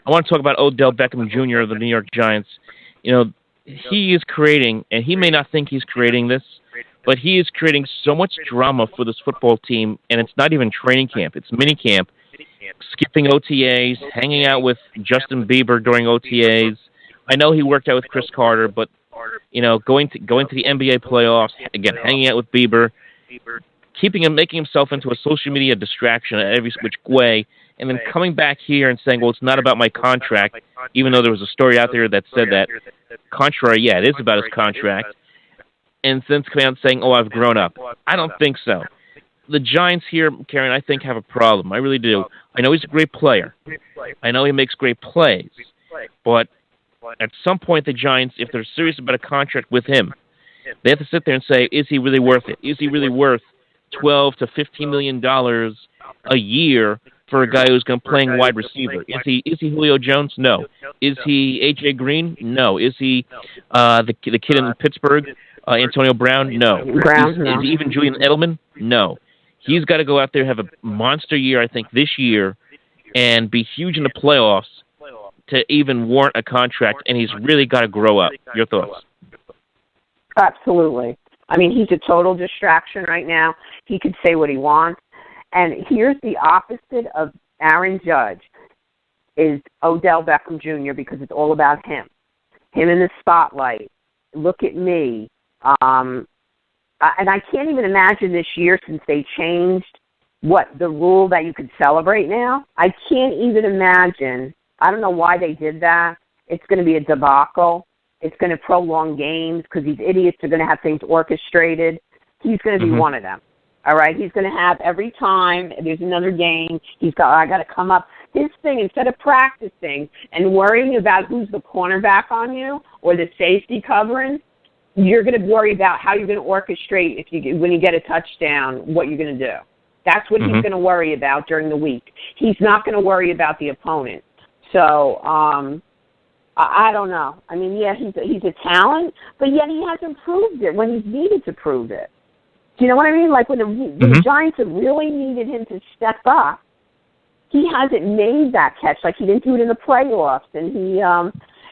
I want to talk about Odell Beckham Jr. of the New York Giants. You know, he is creating, and he may not think he's creating this, but he is creating so much drama for this football team, and it's not even training camp. It's mini camp, skipping OTAs, hanging out with Justin Bieber during OTAs. I know he worked out with Chris Carter, but, you know, going to the NBA playoffs, again, hanging out with Bieber, making himself into a social media distraction at every which way, and then coming back here and saying, well, it's not about my contract, even though there was a story out there that said that. Contrary, yeah, it is about his contract. And then coming out and saying, oh, I've grown up. I don't think so. The Giants here, Karen, I think have a problem. I really do. I know he's a great player. I know he makes great plays. But at some point, the Giants, if they're serious about a contract with him, they have to sit there and say, is he really worth it? Is he really worth $12 to $15 million a year for a guy who's going to play wide receiver? Is he Julio Jones? No. Is he A.J. Green? No. Is he the kid in Pittsburgh, Antonio Brown? No. Is he even Julian Edelman? No. He's got to go out there, have a monster year, I think, this year, and be huge in the playoffs to even warrant a contract, and he's really got to grow up. Your thoughts? Absolutely. I mean, he's a total distraction right now. He could say what he wants. And here's the opposite of Aaron Judge is Odell Beckham Jr. because it's all about him in the spotlight. Look at me. And I can't even imagine this year since they changed the rule that you could celebrate now. I can't even imagine. I don't know why they did that. It's going to be a debacle. It's going to prolong games because these idiots are going to have things orchestrated. He's going to be one of them. All right? He's going to have every time there's another game, I got to come up. His thing, instead of practicing and worrying about who's the cornerback on you or the safety covering, you're going to worry about how you're going to orchestrate when you get a touchdown, what you're going to do. That's what he's going to worry about during the week. He's not going to worry about the opponent. So, I don't know. I mean, yeah, he's a talent, but yet he hasn't proved it when he's needed to prove it. Do you know what I mean? Like when the Giants have really needed him to step up, he hasn't made that catch. Like he didn't do it in the playoffs, and he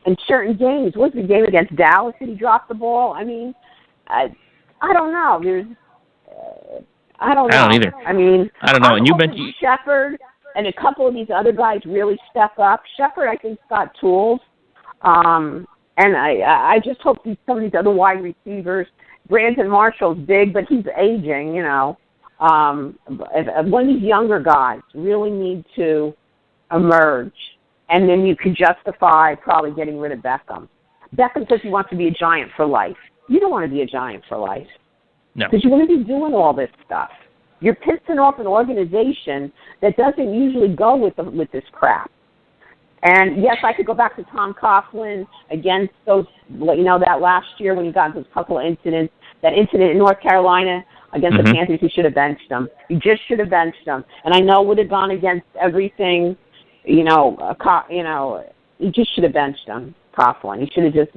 in certain games. What was the game against Dallas? Did he drop the ball? I mean, I don't know. I don't know. I don't either. I mean, I don't know. And you mentioned Shepard and a couple of these other guys really step up. Shepard, I think, got tools. And I just hope some of these other wide receivers, Brandon Marshall's big, but he's aging, you know. One of these younger guys really need to emerge, and then you can justify probably getting rid of Beckham. Beckham says he wants to be a Giant for life. You don't want to be a Giant for life. No. Because you want to be doing all this stuff. You're pissing off an organization that doesn't usually go with this crap. And, yes, I could go back to Tom Coughlin against those, that last year when he got those couple of incidents, that incident in North Carolina against the Panthers, he should have benched him. He just should have benched him. And I know it would have gone against everything, he just should have benched him, Coughlin. He should have just,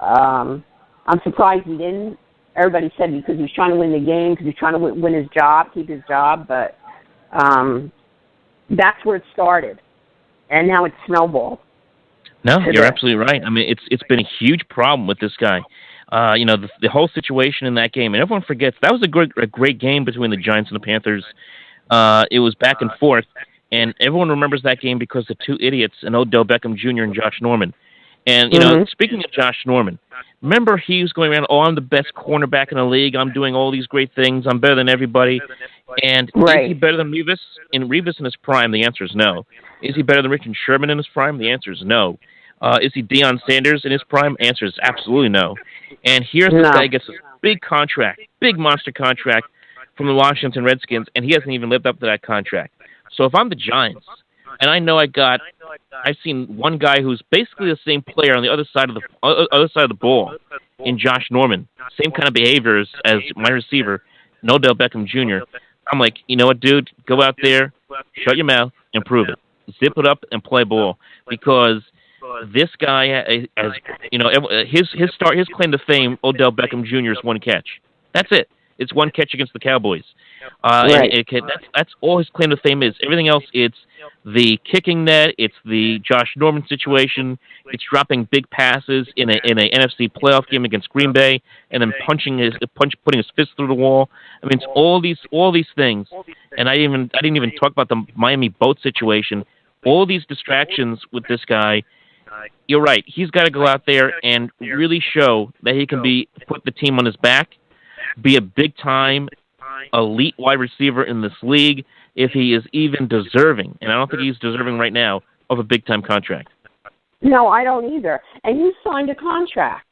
I'm surprised he didn't. Everybody said because he was trying to win the game, because he was trying to win his job, keep his job, but that's where it started. And now it's snowballed. No, you're absolutely right. I mean, it's been a huge problem with this guy. The whole situation in that game, and everyone forgets, that was a great game between the Giants and the Panthers. It was back and forth, and everyone remembers that game because the two idiots, and Odell Beckham Jr. and Josh Norman. And, speaking of Josh Norman, remember he was going around, I'm the best cornerback in the league, I'm doing all these great things, I'm better than everybody. And is he better than Revis? Revis in his prime, the answer is no. Is he better than Richard Sherman in his prime? The answer is no. Is he Deion Sanders in his prime? The answer is absolutely no. And here's this guy gets a big contract, big monster contract from the Washington Redskins, and he hasn't even lived up to that contract. So if I'm the Giants, and I know I've seen one guy who's basically the same player on the other side of the ball in Josh Norman, same kind of behaviors as my receiver, Odell Beckham Jr. I'm like, you know what, dude? Go out there, shut your mouth, and prove it. Zip it up and play ball, because this guy has, his claim to fame, Odell Beckham Jr.'s one catch. That's it. It's one catch against the Cowboys. Right. And that's all his claim to fame is. Everything else, it's the kicking net, it's the Josh Norman situation, it's dropping big passes in a NFC playoff game against Green Bay, and then putting his fist through the wall. I mean, it's all these things. And I didn't even talk about the Miami boat situation. All these distractions with this guy. You're right. He's got to go out there and really show that he can put the team on his back, be a big-time, elite wide receiver in this league if he is even deserving. And I don't think he's deserving right now of a big-time contract. No, I don't either. And you signed a contract.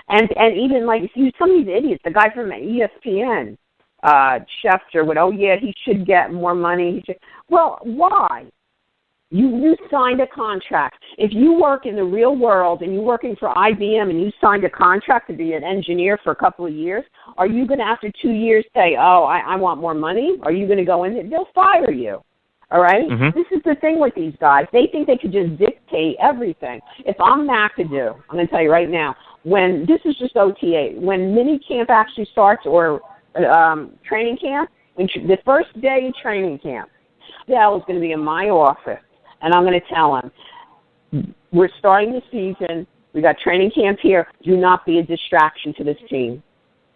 And even like some of these idiots, the guy from ESPN, Schefter, would, he should get more money. Well, why? You signed a contract. If you work in the real world and you're working for IBM and you signed a contract to be an engineer for a couple of years, are you going to, after 2 years, say, I want more money? Are you going to go in there? They'll fire you. All right? Mm-hmm. This is the thing with these guys. They think they could just dictate everything. If I'm McAdoo, I'm going to tell you right now, this is just OTA, when mini camp actually starts or training camp, the first day of training camp, Dell is going to be in my office. And I'm going to tell him, we're starting the season. We got training camp here. Do not be a distraction to this team.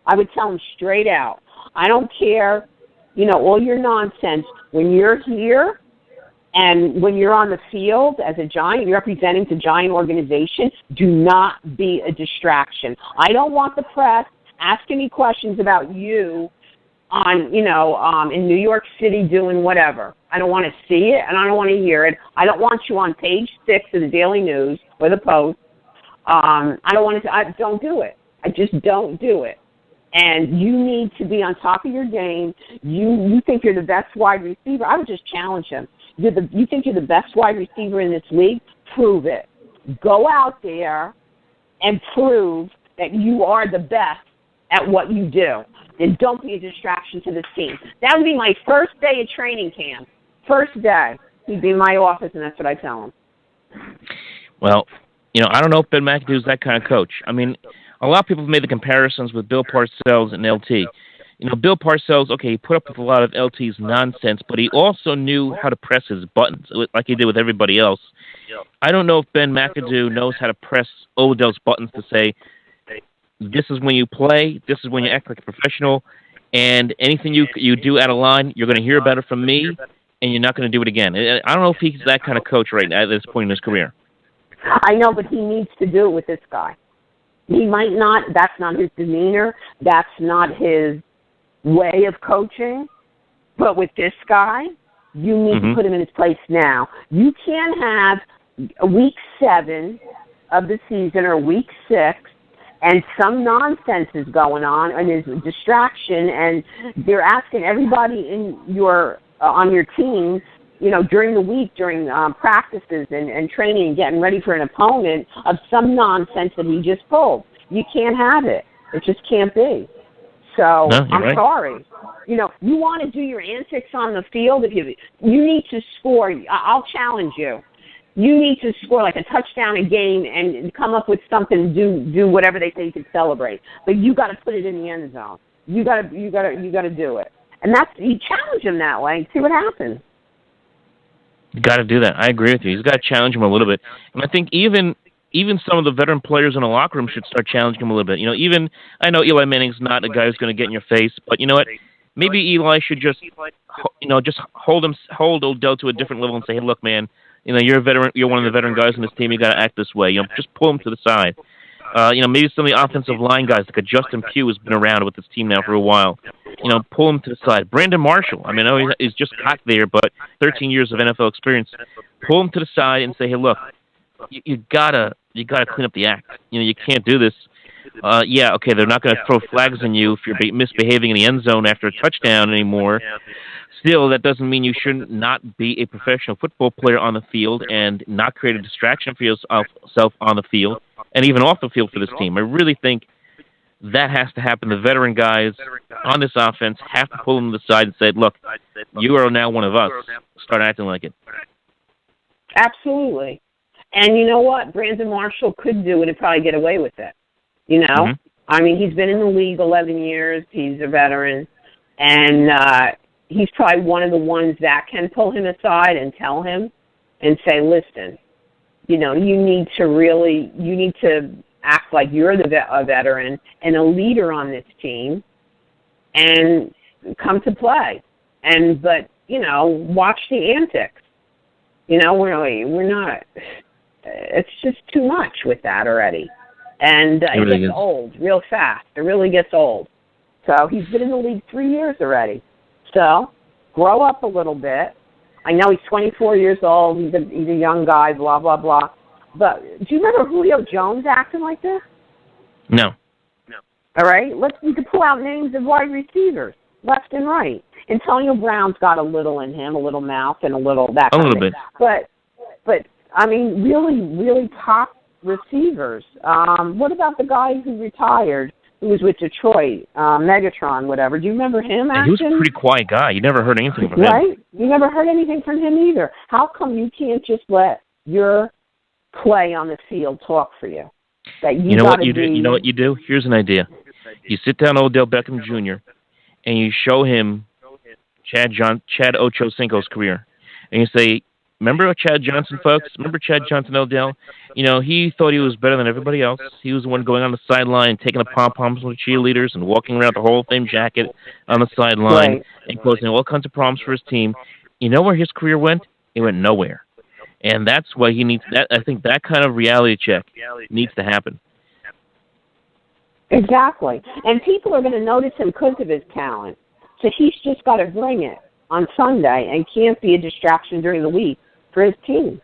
I would tell him straight out. I don't care, all your nonsense. When you're here and when you're on the field as a Giant, you're representing the Giant organization, do not be a distraction. I don't want the press asking me questions about you on, in New York City doing whatever. I don't want to see it, and I don't want to hear it. I don't want you on page 6 of the Daily News or the Post. I don't do it. I just don't do it. And you need to be on top of your game. You think you're the best wide receiver? I would just challenge him. You think you're the best wide receiver in this league? Prove it. Go out there and prove that you are the best at what you do. And don't be a distraction to this team. That would be my first day of training camp. First day. He'd be in my office, and that's what I tell him. Well, I don't know if Ben McAdoo is that kind of coach. I mean, a lot of people have made the comparisons with Bill Parcells and LT. Bill Parcells, he put up with a lot of LT's nonsense, but he also knew how to press his buttons, like he did with everybody else. I don't know if Ben McAdoo knows how to press Odell's buttons to say, this is when you play, this is when you act like a professional, and anything you do out of line, you're going to hear about it from me, and you're not going to do it again. I don't know if he's that kind of coach right now at this point in his career. I know, but he needs to do it with this guy. He might not. That's not his demeanor. That's not his way of coaching. But with this guy, you need to put him in his place now. You can't have week 7 of the season or week 6 and some nonsense is going on and there's a distraction, and they're asking everybody on your team, during the week, during practices and training and getting ready for an opponent of some nonsense that he just pulled. You can't have it. It just can't be. So I'm right. Sorry. You want to do your antics on the field. If you need to score, I'll challenge you. You need to score like a touchdown a game and come up with something. Do whatever they say you can celebrate. But you got to put it in the end zone. You got to do it. And you challenge him that way. See what happens. You got to do that. I agree with you. He's got to challenge him a little bit. And I think even some of the veteran players in the locker room should start challenging him a little bit. I know Eli Manning's not a guy who's going to get in your face, but you know what? Maybe Eli should just hold Odell to a different level and say, hey, look, man, you're a veteran. You're one of the veteran guys on this team. You got to act this way. Just pull him to the side. Maybe some of the offensive line guys, like a Justin Pugh, has been around with this team now for a while. Pull him to the side. Brandon Marshall, I know he's just got there, but 13 years of NFL experience. Pull him to the side and say, hey, look, you gotta clean up the act. You can't do this. They're not going to throw flags on you if you're misbehaving in the end zone after a touchdown anymore. Still, that doesn't mean you should not be a professional football player on the field and not create a distraction for yourself on the field and even off the field for this team. I really think that has to happen. The veteran guys on this offense have to pull them to the side and say, look, you are now one of us. Start acting like it. Absolutely. And you know what? Brandon Marshall could do it and probably get away with it. I mean, he's been in the league 11 years. He's a veteran. And he's probably one of the ones that can pull him aside and tell him and say, listen, you need to act like you're a veteran and a leader on this team and come to play. But watch the antics. We're not, it's just too much with that already. And it really gets old real fast. It really gets old. So he's been in the league 3 years already. So grow up a little bit. I know he's 24 years old. He's a young guy, blah, blah, blah. But do you remember Julio Jones acting like this? No. All right? You can pull out names of wide receivers, left and right. Antonio Brown's got a little in him, a little mouth, and a little that kind of thing. But I mean, really, really top receivers. What about the guy who retired, who was with Detroit, Megatron, whatever? Do you remember him? He was a pretty quiet guy. You never heard anything from him. Right? You never heard anything from him either. How come you can't just let your play on the field talk for you? You know what you do? Here's an idea. You sit down Odell Beckham Jr. and you show him Chad Ochocinco's career, and you say, remember Chad Johnson, folks? Remember Chad Johnson, Odell? He thought he was better than everybody else. He was the one going on the sideline and taking the pom-poms with cheerleaders and walking around with the Hall of Fame jacket on the sideline and causing all kinds of problems for his team. You know where his career went? It went nowhere. And that's why he needs that. I think that kind of reality check needs to happen. Exactly. And people are going to notice him because of his talent. So he's just got to bring it on Sunday and can't be a distraction during the week for his team.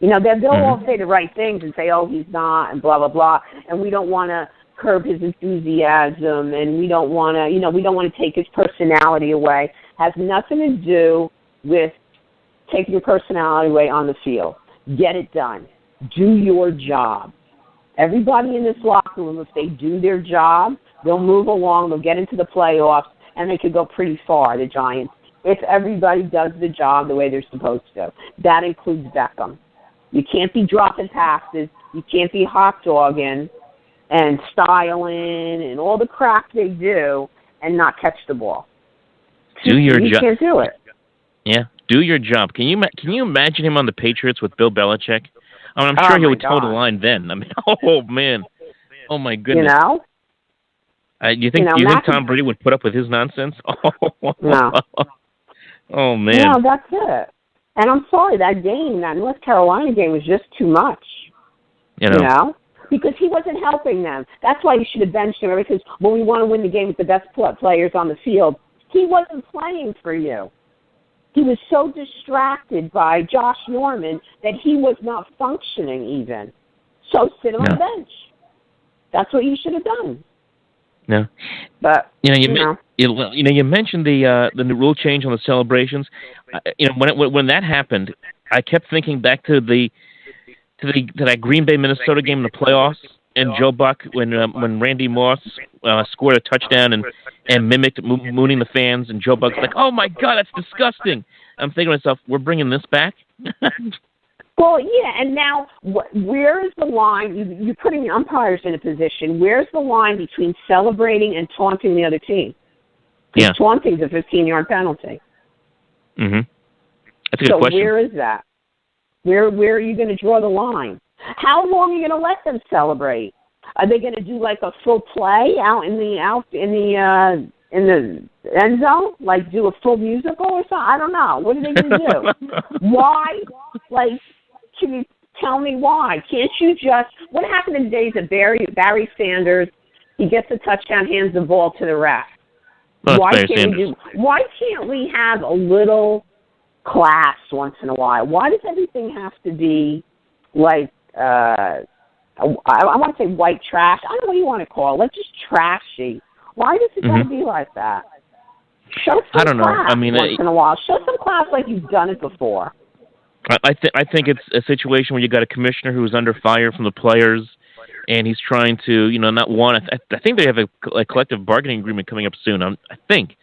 They'll all say the right things and say, oh, he's not, and blah, blah, blah. And we don't want to curb his enthusiasm, and we don't want to take his personality away. Has nothing to do with taking your personality away on the field. Get it done. Do your job. Everybody in this locker room, if they do their job, they'll move along, they'll get into the playoffs, and they could go pretty far, the Giants, if everybody does the job the way they're supposed to. That includes Beckham. You can't be dropping passes. You can't be hot dogging and styling and all the crap they do and not catch the ball. Do your job. You can't do it. Yeah, do your job. Can you imagine him on the Patriots with Bill Belichick? I mean, I'm sure he would toe the line then. I mean, oh man, oh my goodness. You think Tom Brady would put up with his nonsense? No. Oh man. No, that's it. And I'm sorry, that North Carolina game was just too much. Because he wasn't helping them. That's why you should have benched him. Because when we want to win the game with the best players on the field, he wasn't playing for you. He was so distracted by Josh Norman that he was not functioning even. So sit on the bench. That's what you should have done. No, but you mentioned the new rule change on the celebrations. When that happened, I kept thinking back to that Green Bay Minnesota game in the playoffs, and Joe Buck when Randy Moss scored a touchdown and mimicked mooning the fans, and Joe Buck's like, "Oh my God, that's disgusting." I'm thinking to myself, we're bringing this back. Well, yeah, and now where is the line? You're putting the umpires in a position. Where's the line between celebrating and taunting the other team? Yeah. Taunting is a 15-yard penalty. Mm-hmm. That's a good question. So where is that? Where are you going to draw the line? How long are you going to let them celebrate? Are they going to do like a full play out in the end zone? Like do a full musical or something? I don't know. What are they going to do? Why? Like, can you tell me why? Can't you just? What happened in the days of Barry Sanders? He gets a touchdown, hands the ball to the ref. Why can't we have a little class once in a while? Why does everything have to be like? I want to say white trash. I don't know what you want to call it. Let's just trashy. Why does it got to be like that? Show some I don't know. class I mean, once in a while. Show some class like you've done it before. I think it's a situation where you got a commissioner who's under fire from the players, and he's trying to, not want. I think they have a collective bargaining agreement coming up soon. I think.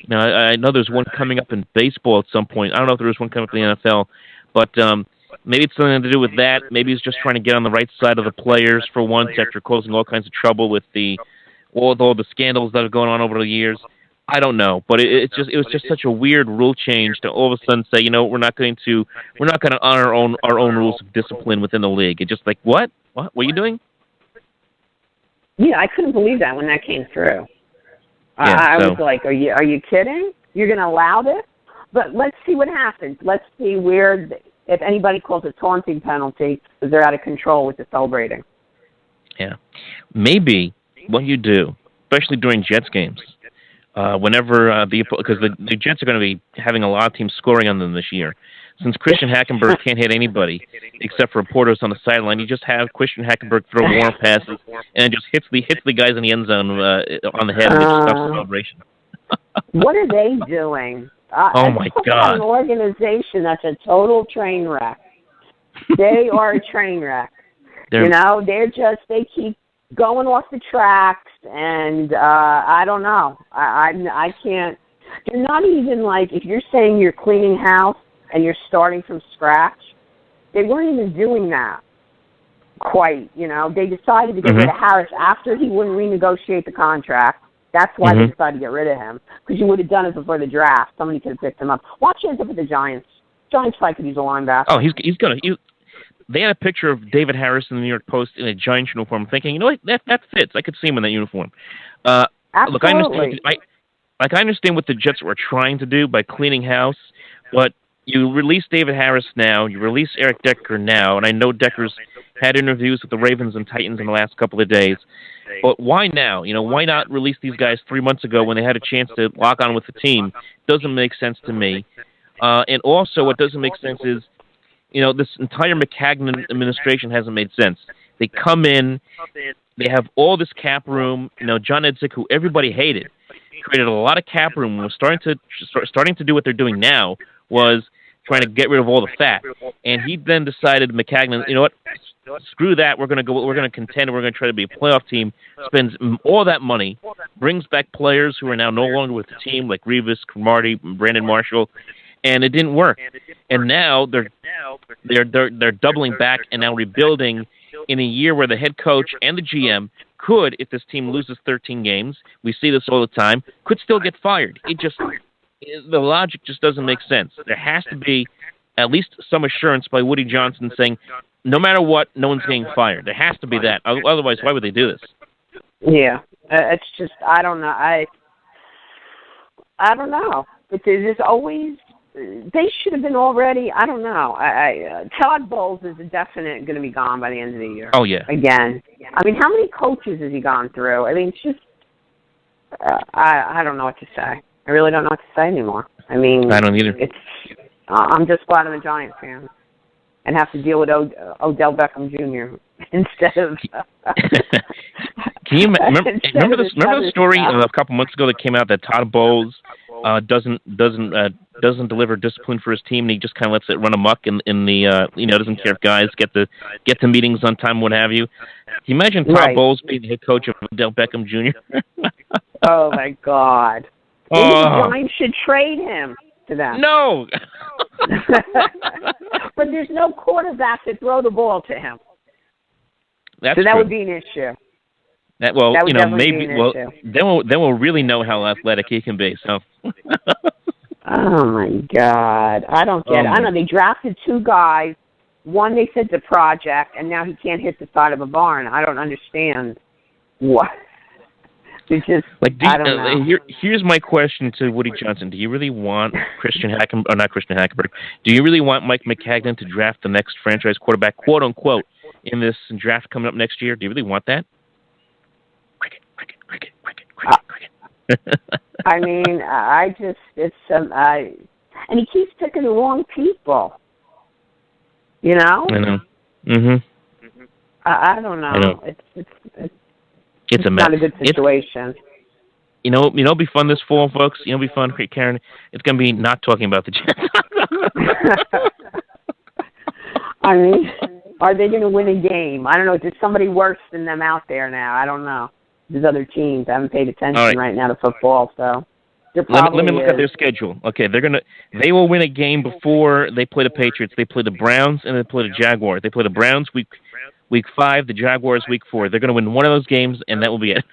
I know there's one coming up in baseball at some point. I don't know if there is one coming up in the NFL, but maybe it's something to do with that. Maybe he's just trying to get on the right side of the players for once after causing all kinds of trouble with the all the scandals that have gone on over the years. I don't know, but it was just such a weird rule change to all of a sudden say, we're not going to honor our own rules of discipline within the league. It's just like, what are you doing? Yeah, I couldn't believe that when that came through. Yeah, I was like, are you kidding? You're going to allow this? But let's see what happens. Let's see if anybody calls a taunting penalty, because they're out of control with the celebrating. Yeah, maybe what you do, especially during Jets games. Whenever because the Jets are going to be having a lot of teams scoring on them this year. Since Christian Hackenberg can't hit anybody except for reporters on the sideline, you just have Christian Hackenberg throw warm passes and it just hits the guys in the end zone on the head and it just stops the celebration. What are they doing? Oh my God! An organization that's a total train wreck. They are a train wreck. They keep going off the tracks, and I don't know. I can't. They're not even like, if you're saying you're cleaning house and you're starting from scratch, they weren't even doing that quite. They decided to get rid of Harris after he wouldn't renegotiate the contract. That's why they decided to get rid of him, because you would have done it before the draft. Somebody could have picked him up. Watch he ends up with the Giants. Giants probably could use a linebacker. Oh, he's gonna. They had a picture of David Harris in the New York Post in a Giants uniform. I'm thinking, what, that fits. I could see him in that uniform. Absolutely. Look, I understand what the Jets were trying to do by cleaning house, but you release David Harris now, you release Eric Decker now, and I know Decker's had interviews with the Ravens and Titans in the last couple of days. But why now? Why not release these guys 3 months ago when they had a chance to lock on with the team? Doesn't make sense to me. And also, what doesn't make sense is, this entire McCagnon administration hasn't made sense. They come in, they have all this cap room. John Edzik, who everybody hated, created a lot of cap room. Was starting to do what they're doing now, was trying to get rid of all the fat. And he then decided, McCagnon, screw that. We're going to contend. We're going to try to be a playoff team. Spends all that money, brings back players who are now no longer with the team, like Revis, Cromartie, Brandon Marshall. And it didn't work. And now they're doubling back and now rebuilding in a year where the head coach and the GM could, if this team loses 13 games, we see this all the time, could still get fired. The logic just doesn't make sense. There has to be at least some assurance by Woody Johnson saying, no matter what, no one's getting fired. There has to be that. Otherwise, why would they do this? Yeah, it's just, I don't know. I don't know. But there's always, they should have been already, I don't know. Todd Bowles is a definite going to be gone by the end of the year. Oh, yeah. Again. I mean, how many coaches has he gone through? I mean, it's just, I don't know what to say. I really don't know what to say anymore. I mean, I don't either. I'm just glad I'm a Giants fan and have to deal with Odell Beckham Jr. instead of. Can you remember the story a couple months ago that came out that Todd Bowles doesn't deliver discipline for his team, and he just kind of lets it run amok in the doesn't care if guys get to meetings on time, what have you. Can you imagine Todd Bowles being the head coach of Odell Beckham Jr.? Oh my God! Maybe the Giants should trade him to them. No. But there's no quarterback to throw the ball to him. That's so that true. would be an issue. That would maybe. Issue. Then we'll really know how athletic he can be. So. Oh my God! I don't get it. I know they drafted 2 guys. One they said's a project, and now he can't hit the side of a barn. I don't understand what. It's just I don't know. Here's my question to Woody Johnson: do you really want not Christian Hackenberg? Do you really want Mike McCagnon to draft the next franchise quarterback, quote unquote, in this draft coming up next year? Do you really want that? Cricket. I mean, and he keeps picking the wrong people. I know. Mhm. I don't know. I know. It's a mess. Not a good situation. It'll be fun this fall, folks. It'll be fun, Karen. It's going to be not talking about the Jets. I mean, are they going to win a game? I don't know. There's somebody worse than them out there now. I don't know. There's other teams. I haven't paid attention right now to football, so let me look at their schedule. Okay, they will win a game before they play the Patriots. They play the Browns and they play the Jaguars. They play the Browns week Week 5, the Jaguars Week 4. They're going to win one of those games, and that will be it.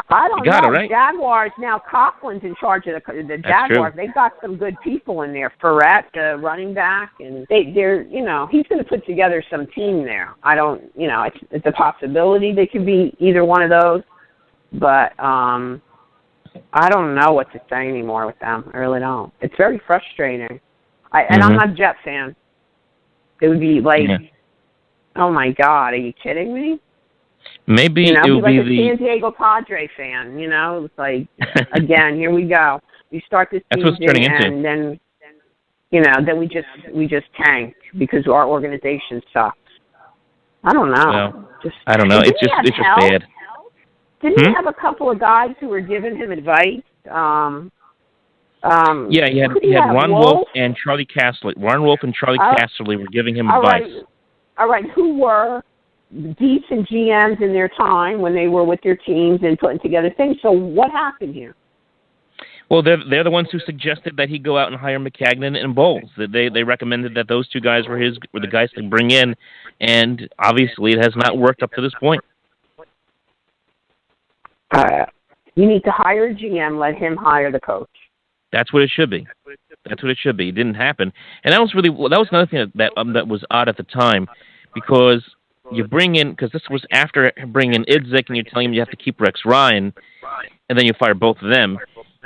I don't know. It, right? Jaguars, now Coughlin's in charge of the Jaguars. They've got some good people in there. Ferret, the running back, and they're, he's going to put together some team there. I don't, it's a possibility they could be either one of those, but I don't know what to say anymore with them. I really don't. It's very frustrating. And I'm not a Jet fan. It would be like, oh my God, are you kidding me? Maybe it would be like a San Diego Padre fan. It's like, again, here we go. We start this season, and then, then we just tank because our organization sucks. I don't know. Well, I don't know. It's just bad. Didn't he have a couple of guys who were giving him advice? Yeah, he had Ron Wolf and Charlie Casserly. Ron Wolf and Charlie Casserly were giving him advice. All right, who were decent GMs in their time when they were with their teams and putting together things. So what happened here? Well, they're the ones who suggested that he go out and hire McCagnon and Bowles. They recommended that those two guys were the guys to bring in, and obviously it has not worked up to this point. You need to hire a GM, let him hire the coach. That's what it should be. That's what it should be. It didn't happen, and that was another thing that was odd at the time, because you bring in, because this was after bringing in Idzik, and you're telling him you have to keep Rex Ryan, and then you fire both of them,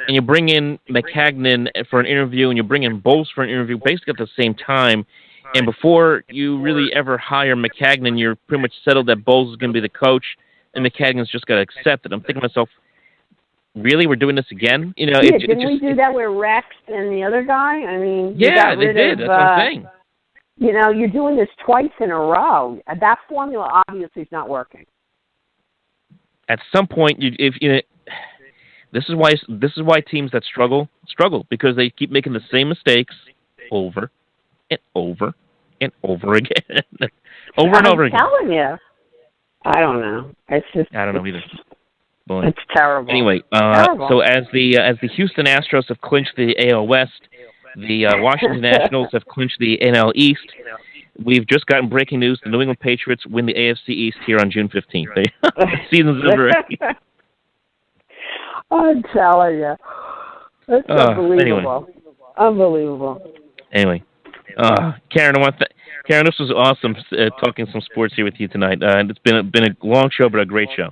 and you bring in McCagnon for an interview, and you bring in Bowles for an interview, basically at the same time, and before you really ever hire McCagnon, you're pretty much settled that Bowles is going to be the coach, and McCagnon's just got to accept it. I'm thinking to myself, really, we're doing this again? Didn't we do that with Rex and the other guy? I mean, yeah, they did. That's what I'm saying. You're doing this twice in a row. That formula obviously is not working. At some point, this is why teams that struggle because they keep making the same mistakes over and over and over again, over and over again. I'm telling you, I don't know. I don't know either. Well, it's terrible. Anyway, so as the Houston Astros have clinched the AL West, the Washington Nationals have clinched the NL East. We've just gotten breaking news: the New England Patriots win the AFC East here on June 15th. The season's over. I'm telling you, it's unbelievable. Anyway. Unbelievable. Anyway, Karen, Karen, this was awesome talking some sports here with you tonight. It's been a long show, but a great show.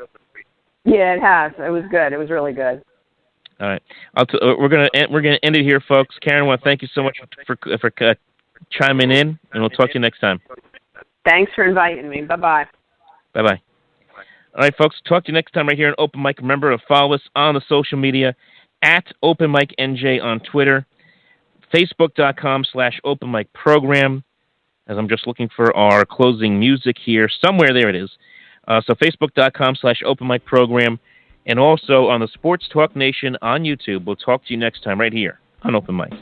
Yeah, it has. It was good. It was really good. All right, we're gonna end it here, folks. Karen, I want to thank you so much for chiming in, and we'll talk to you next time. Thanks for inviting me. Bye-bye. Bye-bye. All right, folks, talk to you next time right here on Open Mic. Remember to follow us on the social media at Open Mic NJ on Twitter, Facebook.com/Open Mic Program, as I'm just looking for our closing music here. Somewhere there it is. So Facebook.com/Open Mic Program, and also on the Sports Talk Nation on YouTube. We'll talk to you next time right here on Open Mic.